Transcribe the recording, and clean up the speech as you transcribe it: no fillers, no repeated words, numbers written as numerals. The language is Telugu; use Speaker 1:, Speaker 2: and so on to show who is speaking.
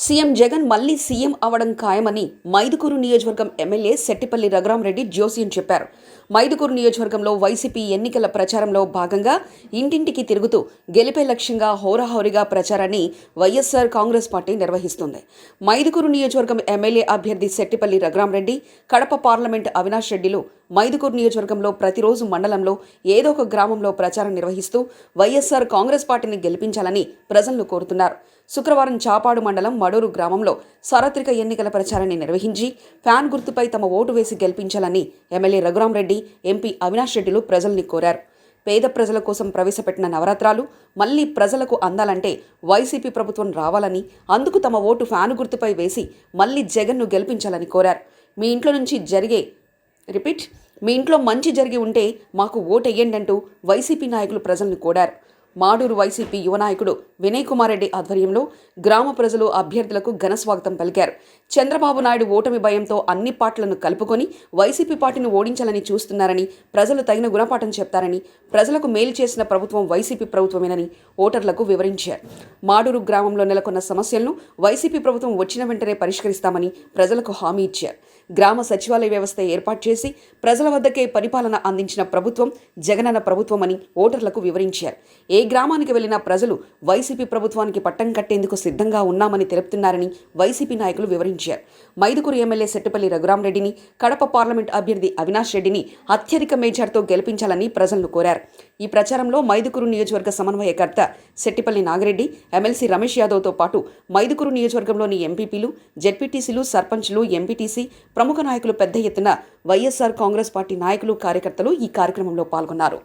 Speaker 1: సీఎం జగన్ మళ్లీ సీఎం అవడం ఖాయమని మైదుకూరు నియోజకవర్గం ఎమ్మెల్యే సెట్టిపల్లి రఘురామరెడ్డి జోస్యం చెప్పారు. మైదుకూరు నియోజకవర్గంలో వైసీపీ ఎన్నికల ప్రచారంలో భాగంగా ఇంటింటికి తిరుగుతూ గెలిపే లక్ష్యంగా హోరాహోరీగా ప్రచారాన్ని వైఎస్ఆర్ కాంగ్రెస్ పార్టీ నిర్వహిస్తుంది. మైదుకూరు నియోజకవర్గం ఎమ్మెల్యే అభ్యర్థి సెట్టిపల్లి రఘురామరెడ్డి, కడప పార్లమెంట్ అవినాష్ రెడ్డిలు మైదుకూరు నియోజకవర్గంలో ప్రతిరోజు మండలంలో ఏదో ఒక గ్రామంలో ప్రచారం నిర్వహిస్తూ వైఎస్ఆర్ కాంగ్రెస్ పార్టీని గెలిపించాలని ప్రజలను కోరుతున్నారు. శుక్రవారం చాపాడు మండలం మడూరు గ్రామంలో సార్వత్రిక ఎన్నికల ప్రచారాన్ని నిర్వహించి ఫ్యాన్ గుర్తుపై తమ ఓటు వేసి గెలిపించాలని ఎమ్మెల్యే రఘురామరెడ్డి, ఎంపీ అవినాష్ రెడ్డిలు ప్రజల్ని కోరారు. పేద ప్రజల కోసం ప్రవేశపెట్టిన నవరత్నాలు మళ్లీ ప్రజలకు అందాలంటే వైసీపీ ప్రభుత్వం రావాలని, అందుకు తమ ఓటు ఫ్యాన్ గుర్తుపై వేసి మళ్లీ జగన్ను గెలిపించాలని కోరారు. మీ ఇంట్లో మంచి జరిగి ఉంటే మాకు ఓటెయ్యండి అంటూ వైసీపీ నాయకులు ప్రజల్ని కోరారు. మాడూరు వైసీపీ యువ నాయకుడు వినయ్ కుమార్ రెడ్డి ఆధ్వర్యంలో గ్రామ ప్రజలు అభ్యర్థులకు ఘనస్వాగతం పలికారు. చంద్రబాబు నాయుడు ఓటమి భయంతో అన్ని పార్టీలను కలుపుకొని వైసీపీ పార్టీని ఓడించాలని చూస్తున్నారని, ప్రజలు తగిన గుణపాఠం చెప్తారని, ప్రజలకు మేలు చేసిన ప్రభుత్వం వైసీపీ ప్రభుత్వమేనని ఓటర్లకు వివరించారు. మాడూరు గ్రామంలో నెలకొన్న సమస్యలను వైసీపీ ప్రభుత్వం వచ్చిన వెంటనే పరిష్కరిస్తామని ప్రజలకు హామీ ఇచ్చారు. గ్రామ సచివాలయ వ్యవస్థ ఏర్పాటు చేసి ప్రజల వద్దకే పరిపాలన అందించిన ప్రభుత్వం జగనన్న ప్రభుత్వం అని ఓటర్లకు వివరించారు. ఏ గ్రామానికి వెళ్లినా ప్రజలు వైసీపీ ప్రభుత్వానికి పట్టం కట్టేందుకు సిద్ధంగా ఉన్నామని తెలుపుతున్నారని వైసీపీ నాయకులు వివరించారు. మైదుకూరు ఎమ్మెల్యే సెట్టిపల్లి రఘురామరెడ్డిని, కడప పార్లమెంట్ అభ్యర్థి అవినాష్ రెడ్డిని అత్యధిక మేజార్తో గెలిపించాలని ప్రజలను కోరారు. ఈ ప్రచారంలో మైదుకూరు నియోజకవర్గ సమన్వయకర్త సెట్టిపల్లి నాగిరెడ్డి, ఎమ్మెల్సీ రమేష్ యాదవ్తో పాటు మైదుకూరు నియోజకవర్గంలోని ఎంపీపీలు, జెడ్పీటీసీలు, సర్పంచ్లు, ఎంపీటీసీ ప్రముఖ నాయకులు పెద్ద ఎత్తున వైఎస్ఆర్ కాంగ్రెస్ పార్టీ నాయకులు, కార్యకర్తలు ఈ కార్యక్రమంలో పాల్గొన్నారు.